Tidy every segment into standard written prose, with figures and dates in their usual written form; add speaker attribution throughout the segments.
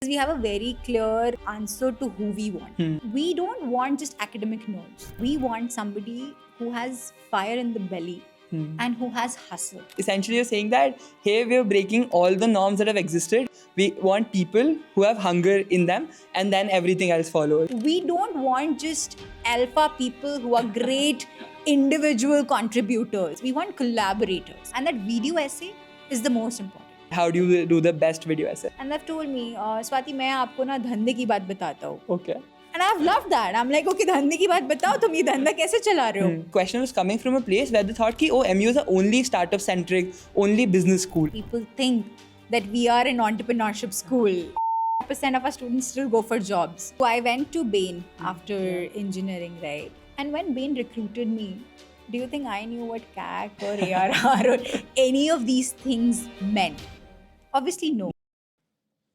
Speaker 1: We have a very clear answer to who we want. We don't want just academic nerds. We want somebody who has fire in the belly and who has hustle.
Speaker 2: Essentially, you're saying that, hey, we're breaking all the norms that have existed. We want people who have hunger in them, and then everything else follows.
Speaker 1: We don't want just alpha people who are great individual contributors. We want collaborators. And that video essay is the most important.
Speaker 2: How do you do the best video essay?
Speaker 1: And they've told me, Swati, मैं आपको ना धंधे की बात बताता हूँ.
Speaker 2: Okay.
Speaker 1: And I've loved that. I'm like, okay, धंधे की बात बताओ, तुम ये धंधा कैसे चला रहे हो?
Speaker 2: Question was coming from a place where they thought कि oh, MU is the only startup centric, only business school.
Speaker 1: People think that we are an entrepreneurship school. Percent of our students still go for jobs. So I went to Bain after engineering, right? And when Bain recruited me, do you think I knew what CAC or ARR or any of these things meant? Obviously, no.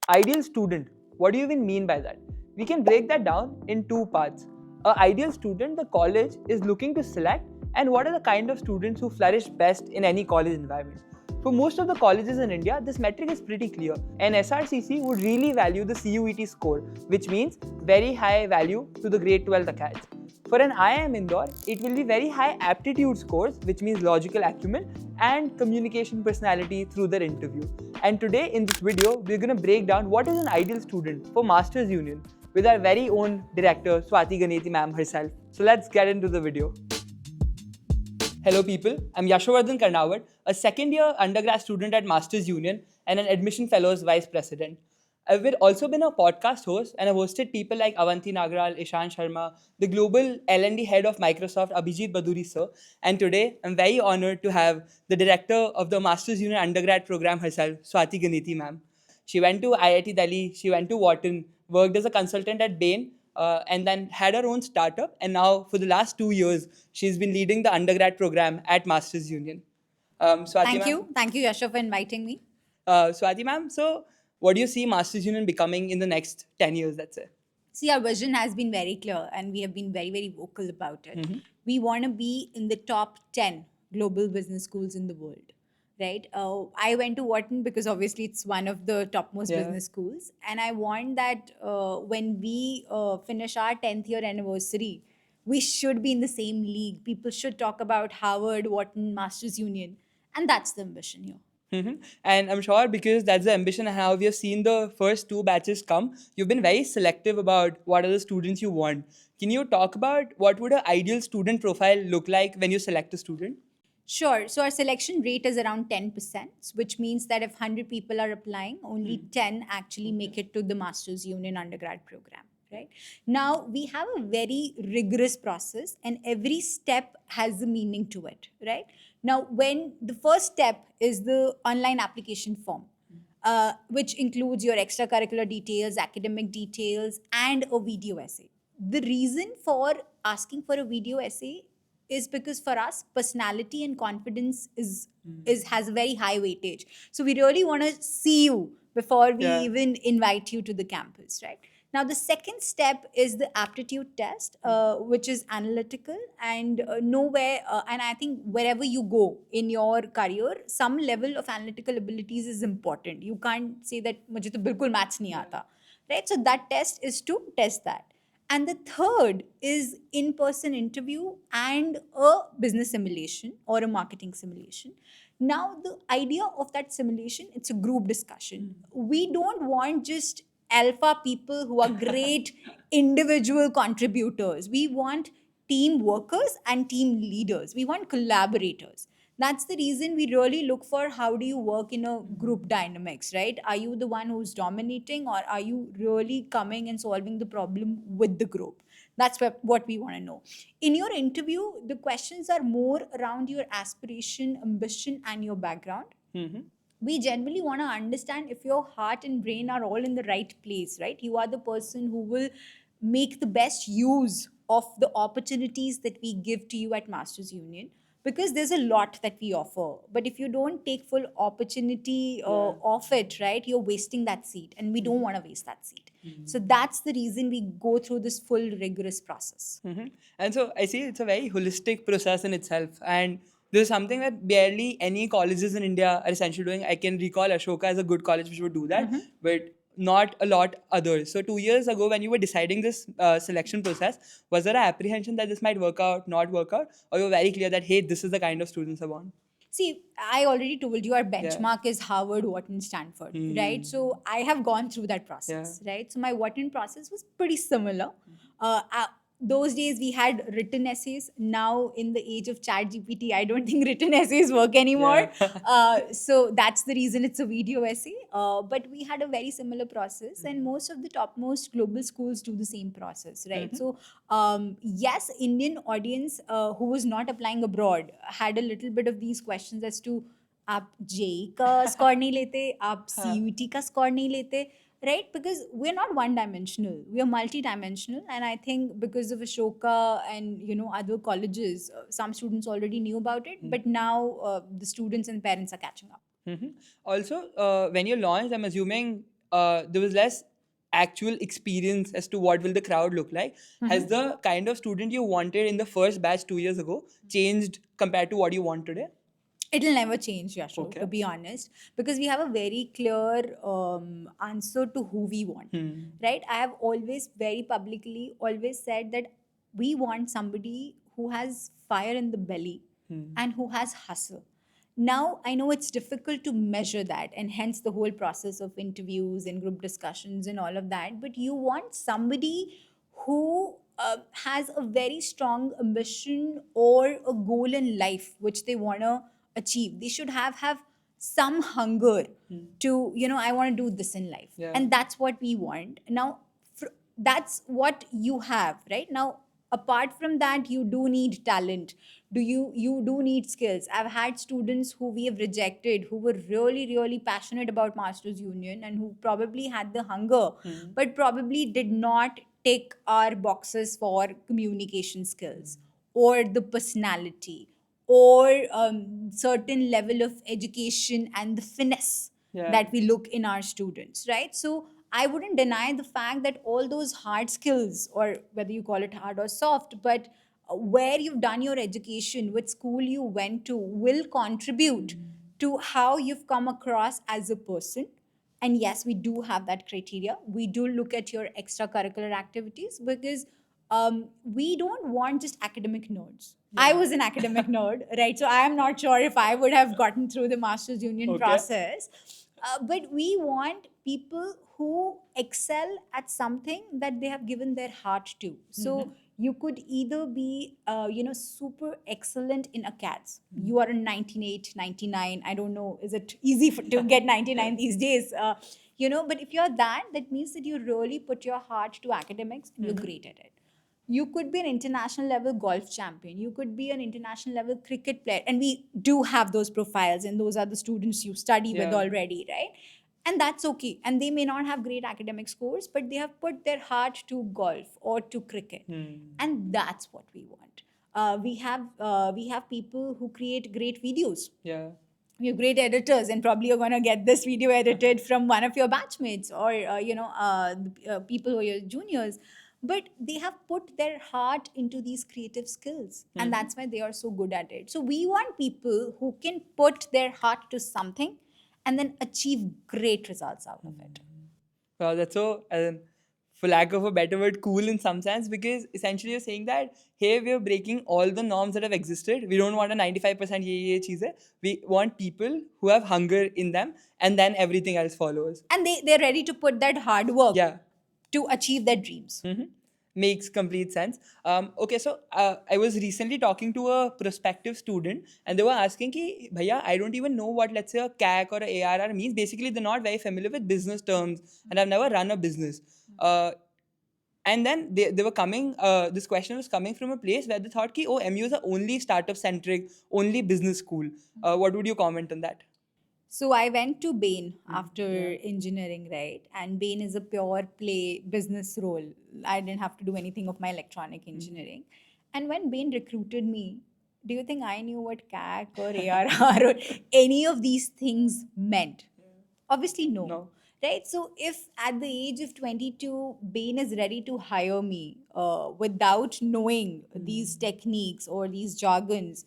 Speaker 2: Ideal student. What do you even mean by that? We can break that down in two parts. An ideal student, the college is looking to select, and what are the kind of students who flourish best in any college environment. For most of the colleges in India, this metric is pretty clear. An SRCC would really value the CUET score, which means very high value to the grade 12 acads. For an IIM Indore, it will be very high aptitude scores, which means logical acumen and communication personality through their interview. And today in this video, we're going to break down what is an ideal student for Masters Union with our very own director, Swati Ganeti ma'am herself. So let's get into the video. Hello people, I'm Yashovardhan Karnawat, a second year undergrad student at Masters Union and an admission fellows vice president. I've also been a podcast host and I've hosted people like Avanti Nagral, Ishan Sharma, the global L&D head of Microsoft, Abhijit Baduri sir. And today, I'm very honored to have the director of the Masters Union undergrad program herself, Swati Ganeti ma'am. She went to IIT Delhi, she went to Wharton, worked as a consultant at Bain, and then had her own startup. And now, for the last 2 years, she's been leading the undergrad program at Masters Union. Swati
Speaker 1: Thank you, Yasha, for inviting me.
Speaker 2: Swati ma'am, so what do you see Masters Union becoming in the next 10 years, let's say?
Speaker 1: See, our vision has been very clear and we have been very, very vocal about it. We want to be in the top 10 global business schools in the world, right? I went to Wharton because obviously it's one of the topmost business schools. And I want that when we finish our 10th year anniversary, we should be in the same league. People should talk about Harvard, Wharton, Masters Union. And that's the ambition here.
Speaker 2: And I'm sure because that's the ambition and how we have seen the first two batches come, you've been very selective about what are the students you want. Can you talk about what would an ideal student profile look like when you select a student?
Speaker 1: Sure. So our selection rate is around 10%, which means that if 100 people are applying, only 10 actually make it to the Masters Union undergrad program. Right now, we have a very rigorous process, and every step has a meaning to it. Right now, when the first step is the online application form, which includes your extracurricular details, academic details, and a video essay. The reason for asking for a video essay is because for us, personality and confidence has a very high weightage. So we really want to see you before we even invite you to the campus, right? Now, the second step is the aptitude test, which is analytical and and I think wherever you go in your career, some level of analytical abilities is important. You can't say that mujhe to bilkul maths nahi aata, right? So that test is to test that. And the third is in-person interview and a business simulation or a marketing simulation. Now, the idea of that simulation, it's a group discussion. We don't want just alpha people who are great individual contributors. We want team workers and team leaders. We want collaborators. That's the reason we really look for how do you work in a group dynamics, right? Are you the one who's dominating, or are you really coming and solving the problem with the group? That's what we want to know. In your interview, the questions are more around your aspiration, ambition, and your background. We generally want to understand if your heart and brain are all in the right place, right? You are the person who will make the best use of the opportunities that we give to you at Masters Union, because there's a lot that we offer. But if you don't take full opportunity of it, right, you're wasting that seat, and we don't want to waste that seat. So that's the reason we go through this full rigorous process.
Speaker 2: And so I see it's a very holistic process in itself. And this is something that barely any colleges in India are essentially doing. I can recall Ashoka as a good college which would do that. But not a lot others. So 2 years ago, when you were deciding this selection process, was there an apprehension that this might work out, not work out, or you were very clear that, hey, this is the kind of students I want?
Speaker 1: See, I already told you our benchmark is Harvard, Wharton, Stanford, right? So I have gone through that process, right? So my Wharton process was pretty similar. Those days we had written essays. Now, in the age of Chat GPT, I don't think written essays work anymore. So that's the reason it's a video essay. But we had a very similar process, and most of the topmost global schools do the same process, right? So yes, Indian audience who was not applying abroad had a little bit of these questions as to आप JEE का score नहीं लेते, आप CUT का score नहीं लेते, right? Because we're not one-dimensional, we are multi-dimensional, and I think because of Ashoka and other colleges, some students already knew about it, but now the students and parents are catching up.
Speaker 2: Also, when you launched, I'm assuming there was less actual experience as to what will the crowd look like. Has the kind of student you wanted in the first batch 2 years ago changed compared to what you want today?
Speaker 1: It'll never change, Yashok, to be honest, because we have a very clear answer to who we want, right? I have always very publicly always said that we want somebody who has fire in the belly and who has hustle. Now, I know it's difficult to measure that, and hence the whole process of interviews and group discussions and all of that, but you want somebody who has a very strong ambition or a goal in life which they want to achieve. They should have some hunger to, I want to do this in life. And that's what we want. Now, that's what you have, right? Now, apart from that, you do need talent. You do need skills. I've had students who we have rejected who were really, really passionate about Masters Union and who probably had the hunger, but probably did not tick our boxes for communication skills or the personality or certain level of education and the finesse that we look in our students, right? So I wouldn't deny the fact that all those hard skills, or whether you call it hard or soft, but where you've done your education, which school you went to, will contribute to how you've come across as a person. And yes, we do have that criteria. We do look at your extracurricular activities because we don't want just academic nerds. I was an academic nerd, right? So I am not sure if I would have gotten through the Masters Union process. But we want people who excel at something that they have given their heart to. So you could either be, super excellent in acads. You are a 98, 99. I don't know, is it easy to get 99 these days? But if you're that means that you really put your heart to academics and you're great at it. You could be an international level golf champion. You could be an international level cricket player. And we do have those profiles, and those are the students you study with already, right? And that's okay. And they may not have great academic scores, but they have put their heart to golf or to cricket. And that's what we want. We have people who create great videos. You're great editors, and probably you're going to get this video edited from one of your batchmates or people who are your juniors. But they have put their heart into these creative skills, and that's why they are so good at it. So we want people who can put their heart to something and then achieve great results out of it.
Speaker 2: Wow, that's so, for lack of a better word, cool in some sense, because essentially you're saying that, hey, we're breaking all the norms that have existed. We don't want a 95% ye cheeze. We want people who have hunger in them, and then everything else follows.
Speaker 1: And they're ready to put that hard work to achieve their dreams.
Speaker 2: Makes complete sense. Okay, so I was recently talking to a prospective student, and they were asking ki, Bhaiya, I don't even know what, let's say, a CAC or a ARR means. Basically, they're not very familiar with business terms, and I've never run a business. And then they were coming, this question was coming from a place where they thought ki, oh, MU is the only startup-centric, only business school. What would you comment on that?
Speaker 1: So I went to Bain after engineering, right? And Bain is a pure play business role. I didn't have to do anything of my electronic engineering. And when Bain recruited me, do you think I knew what CAC or ARR or any of these things meant? Obviously, no. Right? So if at the age of 22, Bain is ready to hire me without knowing these techniques or these jargons,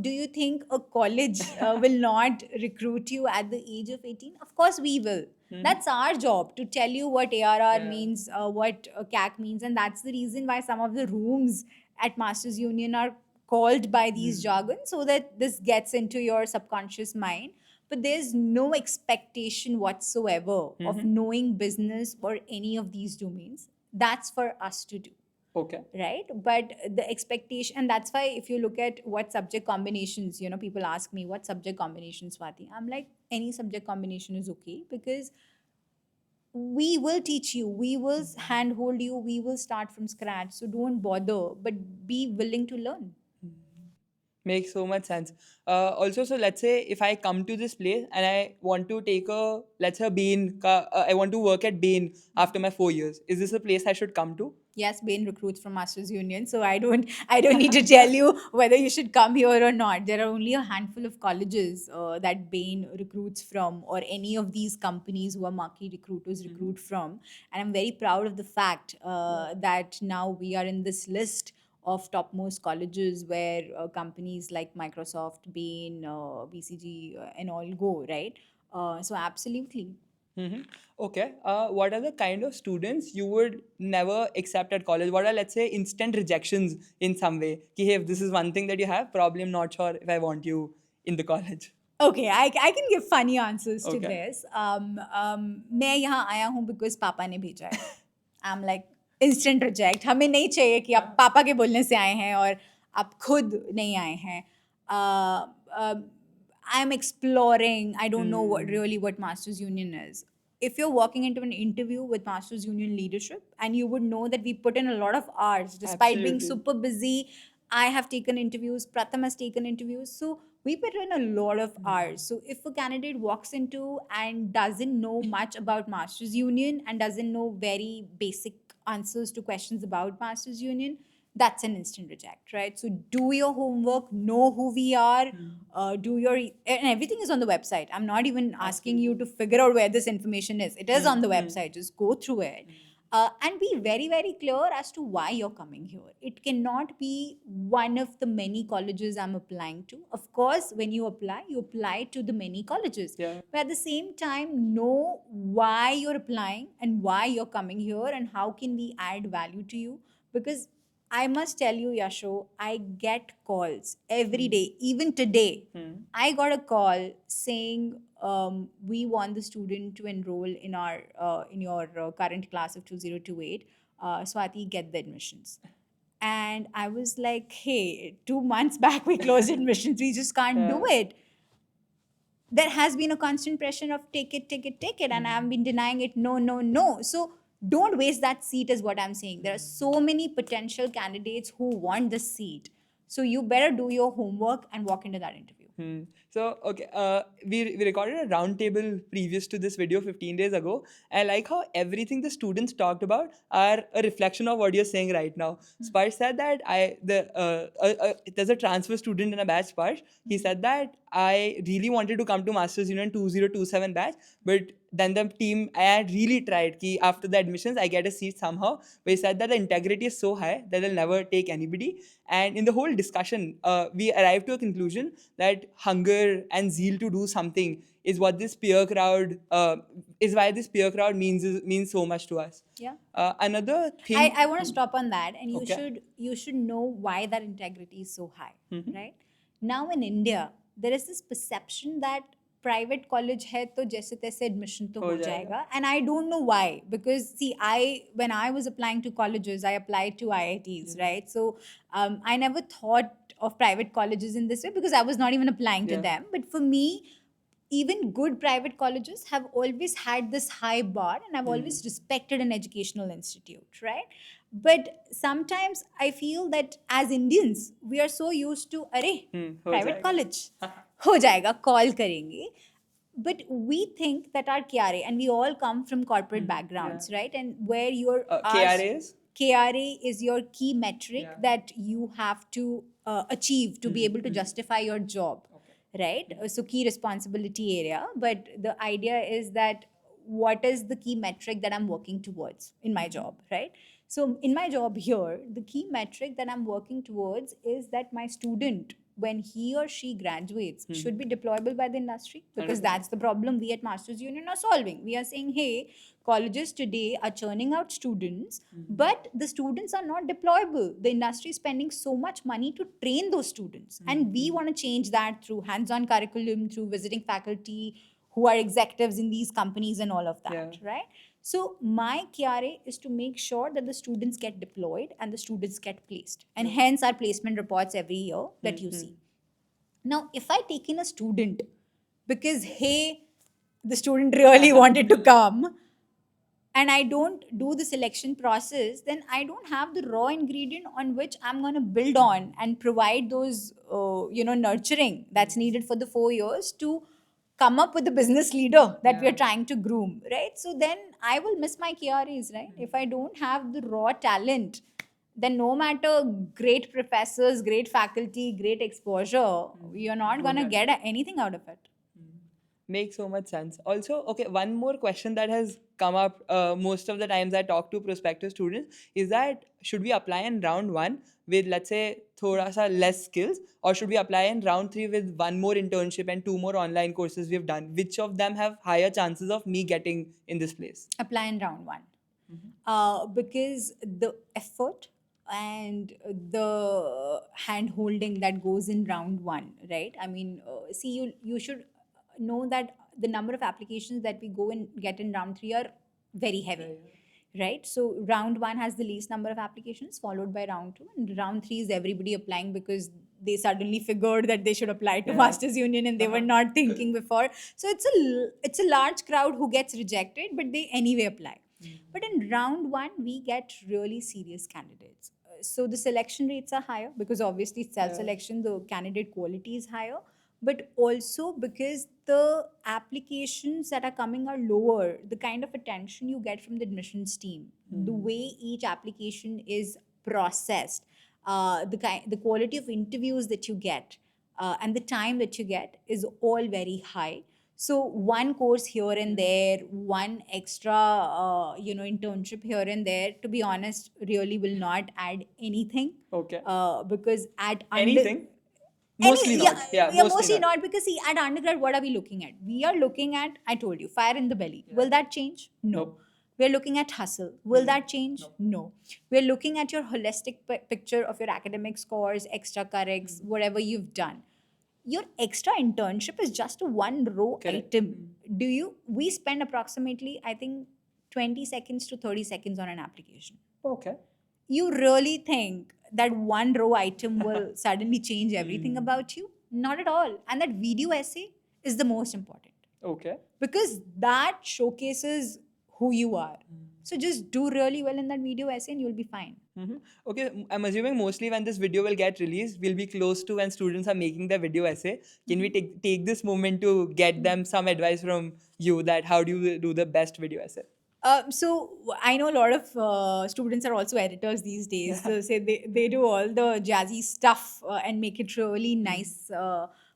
Speaker 1: do you think a college will not recruit you at the age of 18? Of course we will. That's our job to tell you what ARR
Speaker 2: Yeah.
Speaker 1: means, what CAC means, and that's the reason why some of the rooms at Masters Union are called by these jargons, so that this gets into your subconscious mind. But there's no expectation whatsoever of knowing business or any of these domains. That's for us to do,
Speaker 2: Okay.
Speaker 1: right? But the expectation, and that's why if you look at what subject combinations, people ask me what subject combinations, Swati. I'm like, any subject combination is okay, because we will teach you, we will handhold you, we will start from scratch. So don't bother, but be willing to learn.
Speaker 2: Makes so much sense. Also, so let's say if I come to this place and I want to take a, let's say, I want to work at Bain after my 4 years. Is this a place I should come to?
Speaker 1: Yes, Bain recruits from Masters Union, so I don't need to tell you whether you should come here or not. There are only a handful of colleges that Bain recruits from, or any of these companies who are marquee recruiters recruit from. And I'm very proud of the fact that now we are in this list of topmost colleges where companies like Microsoft, Bain, BCG, and all go, right? So absolutely.
Speaker 2: Okay. What are the kind of students you would never accept at college? What are, let's say, instant rejections in some way? Ki, hey, if this is one thing that you have, probably I'm not sure if I want you in the college.
Speaker 1: Okay, I can give funny answers to
Speaker 2: Okay.
Speaker 1: this. मैं यहाँ आया हूँ because पापा ने भेजा है. I'm like instant reject. हमें नहीं चाहिए कि आप पापा के बोलने से आए हैं और आप खुद नहीं आए हैं. I'm exploring. I don't know what Masters Union is. If you're walking into an interview with Masters Union leadership, and you would know that we put in a lot of hours despite being
Speaker 2: Absolutely.
Speaker 1: super busy. I have taken interviews, Pratham has taken interviews. So we put in a lot of hours. So if a candidate walks into and doesn't know much about Masters Union and doesn't know very basic answers to questions about Masters Union, that's an instant reject, right? So do your homework, know who we are, and everything is on the website. I'm not even asking you to figure out where this information is. It is on the website. Just go through it. And be very, very clear as to why you're coming here. It cannot be one of the many colleges I'm applying to. Of course, when you apply to the many colleges.
Speaker 2: Yeah.
Speaker 1: But at the same time, know why you're applying and why you're coming here and how can we add value to you. Because I must tell you, Yasho, I get calls every day. Even today, I got a call saying we want the student to enroll in our in your current class of 2028. Swati, get the admissions. And I was like, hey, 2 months back we closed admissions. We just can't do it. There has been a constant pressure of take it, and I've been denying it. No. So don't waste that seat, is what I'm saying. There are so many potential candidates who want the seat. So you better do your homework and walk into that interview.
Speaker 2: So, okay, we recorded a roundtable previous to this video 15 days ago. I like how everything the students talked about are a reflection of what you're saying right now. Sparsh said that there's a transfer student in a batch, Sparsh. He said that I really wanted to come to Masters Union 2027 batch, but then the team, I had really tried ki after the admissions, I get a seat somehow. But he said that the integrity is so high that they'll never take anybody. And in the whole discussion, we arrived to a conclusion that hunger and zeal to do something is what this peer crowd is why this peer crowd means so much to us.
Speaker 1: Yeah.
Speaker 2: Another thing
Speaker 1: I want to stop on that, and
Speaker 2: Okay.
Speaker 1: you should know why that integrity is so high, right? Now in India, there is this perception that private college hai to jaise taise admission to
Speaker 2: हो
Speaker 1: ho
Speaker 2: जाएगा.
Speaker 1: jayega, and I don't know why, because see, when I was applying to colleges, I applied to IITs, right? So I never thought of private colleges in this way because I was not even applying to
Speaker 2: Yeah.
Speaker 1: them. But for me, even good private colleges have always had this high bar, and I've always respected an educational institute, right? But sometimes I feel that as Indians, we are so used to, arey,
Speaker 2: हो
Speaker 1: private
Speaker 2: जाएगा.
Speaker 1: college, ho jayega, call karenge. But we think that our KRA, and we all come from corporate backgrounds, right? And where you're
Speaker 2: KRA is?
Speaker 1: KRA is your key metric
Speaker 2: Yeah.
Speaker 1: that you have to achieve to be able to justify your job, right? So key responsibility area. But the idea is that what is the key metric that I'm working towards in my job, right? So in my job here, the key metric that I'm working towards is that my student when he or she graduates should be deployable by the industry, because
Speaker 2: 100%.
Speaker 1: that's the problem we at Masters Union are solving. We are saying, hey, colleges today are churning out students, but the students are not deployable. The industry is spending so much money to train those students, and we want to change that through hands-on curriculum, through visiting faculty who are executives in these companies and all of that,
Speaker 2: Yeah.
Speaker 1: right? So my KRA is to make sure that the students get deployed and the students get placed, and hence our placement reports every year that you see. Now, if I take in a student because, hey, the student really wanted to come, and I don't do the selection process, then I don't have the raw ingredient on which I'm going to build on and provide those, nurturing that's needed for the 4 years to come up with the business leader that we are trying to groom, right? So then I will miss my KRAs, right? If I don't have the raw talent, then no matter great professors, great faculty, great exposure, you're not going to get anything out of it.
Speaker 2: Makes so much sense. Also, okay, one more question that has come up most of the times I talk to prospective students is that should we apply in round 1 with, let's say, thoda sa less skills, or should we apply in round 3 with 1 more internship and 2 more online courses we've done? Which of them have higher chances of me getting in this place?
Speaker 1: Apply in round 1. Because the effort and the hand holding that goes in round 1, right? I mean, see, you should know that the number of applications that we go and get in round 3 are very heavy, right? So round 1 has the least number of applications, followed by round 2, and round 3 is everybody applying because they suddenly figured that they should apply to Masters Union and they were not thinking before. So it's a large crowd who gets rejected, but they anyway apply. But in round 1, we get really serious candidates. So the selection rates are higher because obviously it's self-selection, the candidate quality is higher, but also because the applications that are coming are lower. The kind of attention you get from the admissions team, the way each application is processed, the quality of interviews that you get, and the time that you get is all very high. So one course here and there, one extra, internship here and there, to be honest, really will not add anything.
Speaker 2: Okay.
Speaker 1: Because at
Speaker 2: Anything? Mostly not. Yeah,
Speaker 1: mostly not. Because see, at undergrad, what are we looking at? We are looking at, I told you, fire in the belly. Will that change? No.
Speaker 2: Nope.
Speaker 1: We're looking at hustle. Will that change? No. We're looking at your holistic picture of your academic scores, extra currics, whatever you've done. Your extra internship is just a one row item. We spend approximately, I think, 20 seconds to 30 seconds on an application.
Speaker 2: Okay.
Speaker 1: You really think that one row item will suddenly change everything about you? Not at all. And that video essay is the most important
Speaker 2: Okay.
Speaker 1: because that showcases who you are. So just do really well in that video essay and you'll be fine.
Speaker 2: Okay, I'm assuming mostly when this video will get released, we'll be close to when students are making their video essay. Can we take this moment to get them some advice from you that how do you do the best video essay?
Speaker 1: So I know a lot of students are also editors these days. So say they do all the jazzy stuff and make it really nice.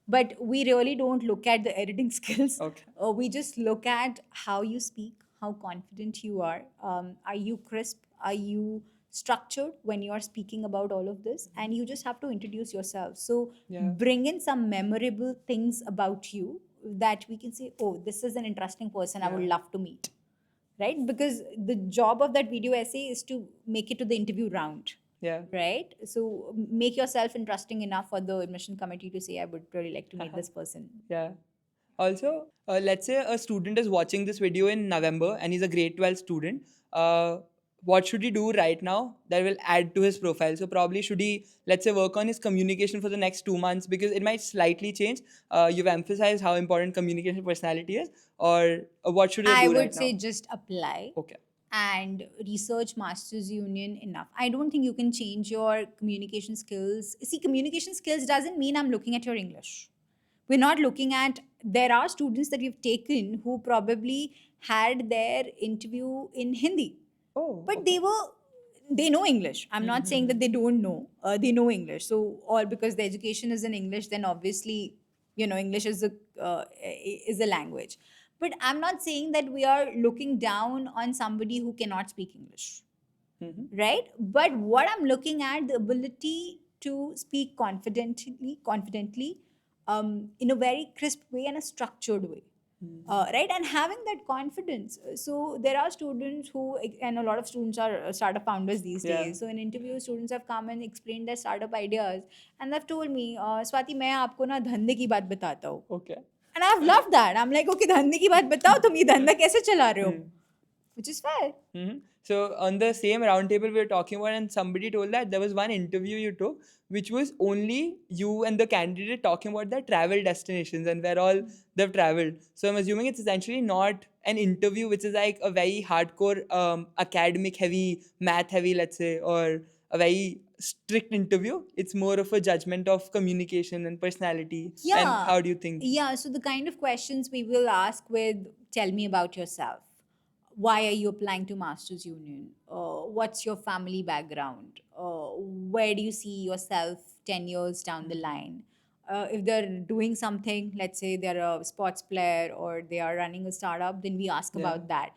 Speaker 1: But we really don't look at the editing skills.
Speaker 2: Okay.
Speaker 1: We just look at how you speak, how confident you are. Are you crisp? Are you structured when you are speaking about all of this? And you just have to introduce yourself. So bring in some memorable things about you that we can say, oh, this is an interesting person I would love to meet. Right? Because the job of that video essay is to make it to the interview round.
Speaker 2: Yeah.
Speaker 1: Right? So make yourself interesting enough for the admission committee to say, I would really like to meet this person.
Speaker 2: Yeah. Also, let's say a student is watching this video in November and he's a grade 12 student. What should he do right now that will add to his profile? So probably should he, let's say, work on his communication for the next 2 months because it might slightly change. You've emphasized how important communication personality is, or what should he do
Speaker 1: I
Speaker 2: right
Speaker 1: would
Speaker 2: now?
Speaker 1: say just apply.
Speaker 2: Okay.
Speaker 1: And research Masters Union enough. I don't think you can change your communication skills. See, communication skills doesn't mean I'm looking at your English. We're not looking at, there are students that we've taken who probably had their interview in Hindi.
Speaker 2: Oh.
Speaker 1: But they know English. I'm not saying that they don't know. They know English. So, or because the education is in English, then obviously, English is a language. But I'm not saying that we are looking down on somebody who cannot speak English, right? But what I'm looking at, the ability to speak confidently, in a very crisp way and a structured way. Right, and having that confidence. So there are students who, and a lot of students are startup founders these
Speaker 2: Yeah.
Speaker 1: days. So in interviews, students have come and explained their startup ideas, and they've told me, Swati, मैं आपको ना धंधे की बात बताता हूँ.
Speaker 2: Okay.
Speaker 1: And I've loved that. I'm like, okay, धंधे की बात बताओ, तुम ये धंधा कैसे चला रहे हो? Which is fair.
Speaker 2: So on the same roundtable we were talking about, and somebody told that there was one interview you took, which was only you and the candidate talking about their travel destinations and where all they've traveled. So I'm assuming it's essentially not an interview which is like a very hardcore academic heavy, math heavy, let's say, or a very strict interview. It's more of a judgment of communication and personality. And
Speaker 1: Yeah.
Speaker 2: how do you think?
Speaker 1: Yeah, so the kind of questions we will ask with, tell me about yourself. Why are you applying to Masters Union? What's your family background? Where do you see yourself 10 years down the line? If they're doing something, let's say they're a sports player or they are running a startup, then we ask
Speaker 2: Yeah.
Speaker 1: about that.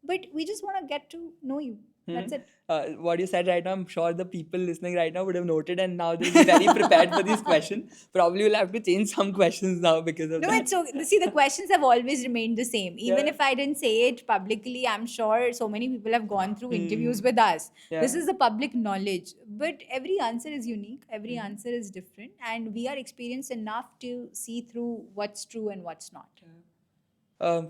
Speaker 1: But we just want to get to know you. That's it.
Speaker 2: What you said right now, I'm sure the people listening right now would have noted, and now they'll be very prepared for these questions. Probably you'll have to change some questions now because of
Speaker 1: No,
Speaker 2: that.
Speaker 1: it's so. See, the questions have always remained the same. Even
Speaker 2: Yeah.
Speaker 1: if I didn't say it publicly, I'm sure so many people have gone through interviews with us.
Speaker 2: Yeah.
Speaker 1: This is the public knowledge. But every answer is unique, every answer is different, and we are experienced enough to see through what's true and what's not.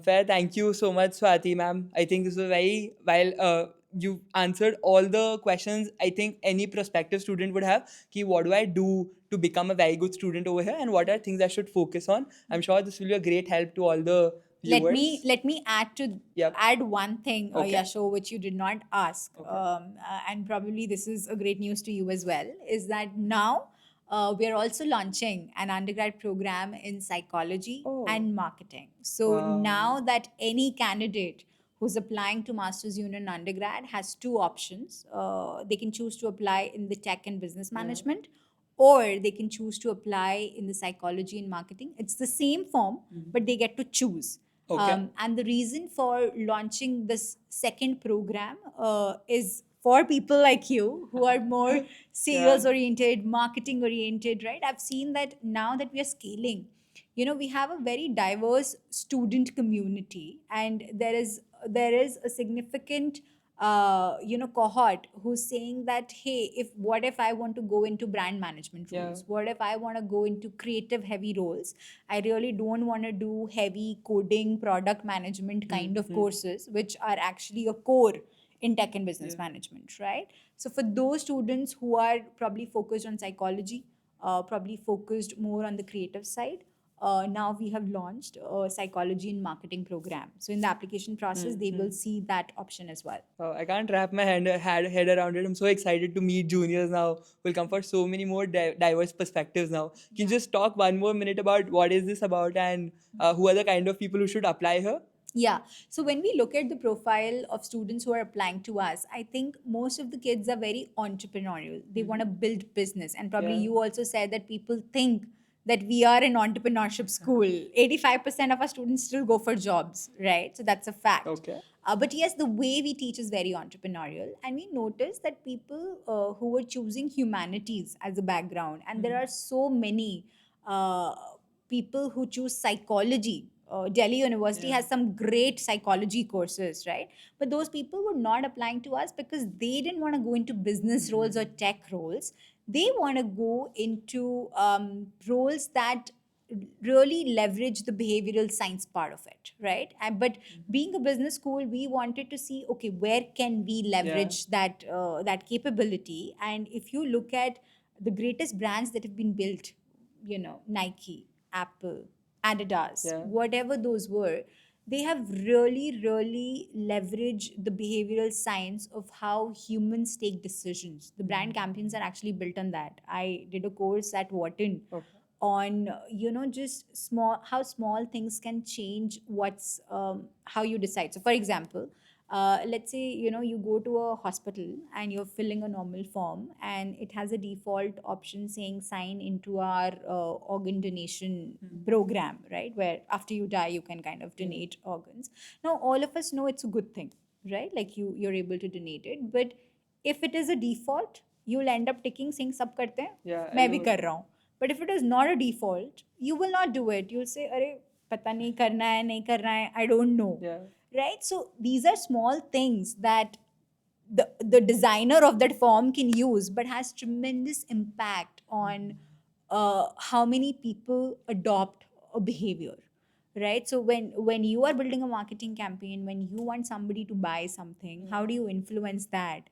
Speaker 2: Fair. Thank you so much, Swati, ma'am. I think this was very while you answered all the questions I think any prospective student would have. Ki, what do I do to become a very good student over here, and what are things I should focus on? I'm sure this will be a great help to all the viewers.
Speaker 1: Let me add to
Speaker 2: Yep.
Speaker 1: add one thing,
Speaker 2: Okay.
Speaker 1: Yasho, which you did not ask,
Speaker 2: Okay.
Speaker 1: and probably this is a great news to you as well. Is that now we are also launching an undergrad program in psychology
Speaker 2: Oh.
Speaker 1: and marketing. So
Speaker 2: Wow.
Speaker 1: now that any candidate who's applying to Masters Union undergrad has two options. They can choose to apply in the tech and business management, or they can choose to apply in the psychology and marketing. It's the same form, but they get to choose.
Speaker 2: Okay.
Speaker 1: And the reason for launching this second program is for people like you who are more sales oriented, marketing oriented, right? I've seen that now that we are scaling, we have a very diverse student community, and there is a significant cohort who's saying that, hey, what if I want to go into brand management roles?
Speaker 2: Yeah.
Speaker 1: What if I want to go into creative heavy roles? I really don't want to do heavy coding, product management kind of courses, which are actually a core in tech and business management, right? So for those students who are probably focused on psychology, probably focused more on the creative side, now we have launched a psychology and marketing program. So in the application process, they will see that option as well.
Speaker 2: I can't wrap my head around it. I'm so excited to meet juniors now. We'll come for so many more diverse perspectives now. Can you just talk one more minute about what is this about, and who are the kind of people who should apply here?
Speaker 1: Yeah. So when we look at the profile of students who are applying to us, I think most of the kids are very entrepreneurial. They want to build business. And probably
Speaker 2: Yeah.
Speaker 1: you also said that people think that we are an entrepreneurship school. 85% of our students still go for jobs, right? So that's a fact.
Speaker 2: Okay.
Speaker 1: But yes, the way we teach is very entrepreneurial. And we noticed that people who were choosing humanities as a background, and there are so many people who choose psychology. Delhi University has some great psychology courses, right? But those people were not applying to us because they didn't want to go into business roles or tech roles. They want to go into roles that really leverage the behavioral science part of it, right? But being a business school, we wanted to see, okay, where can we leverage that capability? And if you look at the greatest brands that have been built, Nike, Apple, Adidas, whatever those were, they have really, really leveraged the behavioral science of how humans take decisions. The brand campaigns are actually built on that. I did a course at Wharton on just how small things can change what's how you decide. So for example, let's say you go to a hospital and you're filling a normal form, and it has a default option saying sign into our organ donation program, right, where after you die you can kind of donate organs. Now all of us know it's a good thing, right? Like you're able to donate it, but if it is a default, you will end up ticking saying सब करते हैं,
Speaker 2: Yeah,
Speaker 1: मैं भी
Speaker 2: I
Speaker 1: कर रहा हूँ. But if it is not a default, you will not do it. You'll say, अरे पता नहीं करना है, नहीं करना है, I don't know.
Speaker 2: Yeah.
Speaker 1: Right? So these are small things that the designer of that form can use, but has tremendous impact on how many people adopt a behavior. Right? So when you are building a marketing campaign, when you want somebody to buy something, how do you influence that?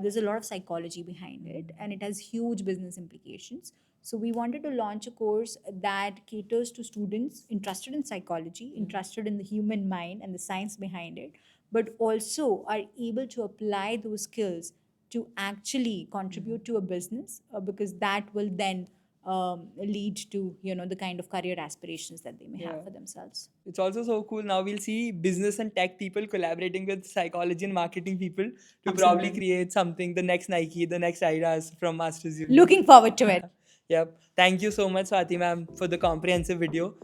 Speaker 1: There's a lot of psychology behind it, and it has huge business implications. So we wanted to launch a course that caters to students interested in psychology, interested in the human mind and the science behind it, but also are able to apply those skills to actually contribute to a business, because that will then lead to the kind of career aspirations that they may
Speaker 2: Yeah.
Speaker 1: have for themselves.
Speaker 2: It's also so cool. Now we'll see business and tech people collaborating with psychology and marketing people to probably
Speaker 1: Absolutely.
Speaker 2: create something, the next Nike, the next Adidas from Masters Union.
Speaker 1: Looking forward to it.
Speaker 2: Yep. Thank you so much, Swati ma'am, for the comprehensive video.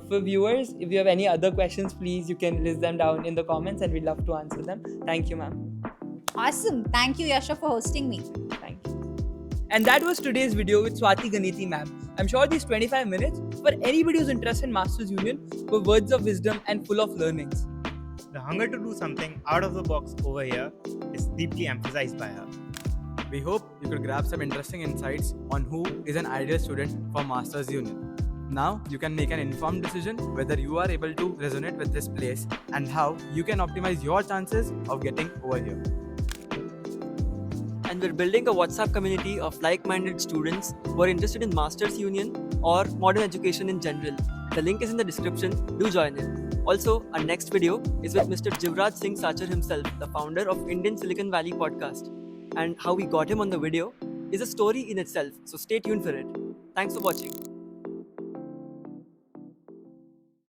Speaker 2: For viewers, if you have any other questions, please, you can list them down in the comments and we'd love to answer them. Thank you, ma'am.
Speaker 1: Awesome. Thank you, Yasha, for hosting me.
Speaker 2: Thank you. And that was today's video with Swati Ganiti ma'am. I'm sure these 25 minutes for anybody who's interested in Masters Union were words of wisdom and full of learnings.
Speaker 3: The hunger to do something out of the box over here is deeply emphasized by her.
Speaker 4: We hope you could grab some interesting insights on who is an ideal student for Masters Union. Now you can make an informed decision whether you are able to resonate with this place and how you can optimize your chances of getting over here.
Speaker 5: And we're building a WhatsApp community of like-minded students who are interested in Masters Union or modern education in general. The link is in the description. Do join in. Also, our next video is with Mr. Jivraj Singh Sachar himself, the founder of Indian Silicon Valley podcast. And how we got him on the video is a story in itself, so stay tuned for it. Thanks for watching.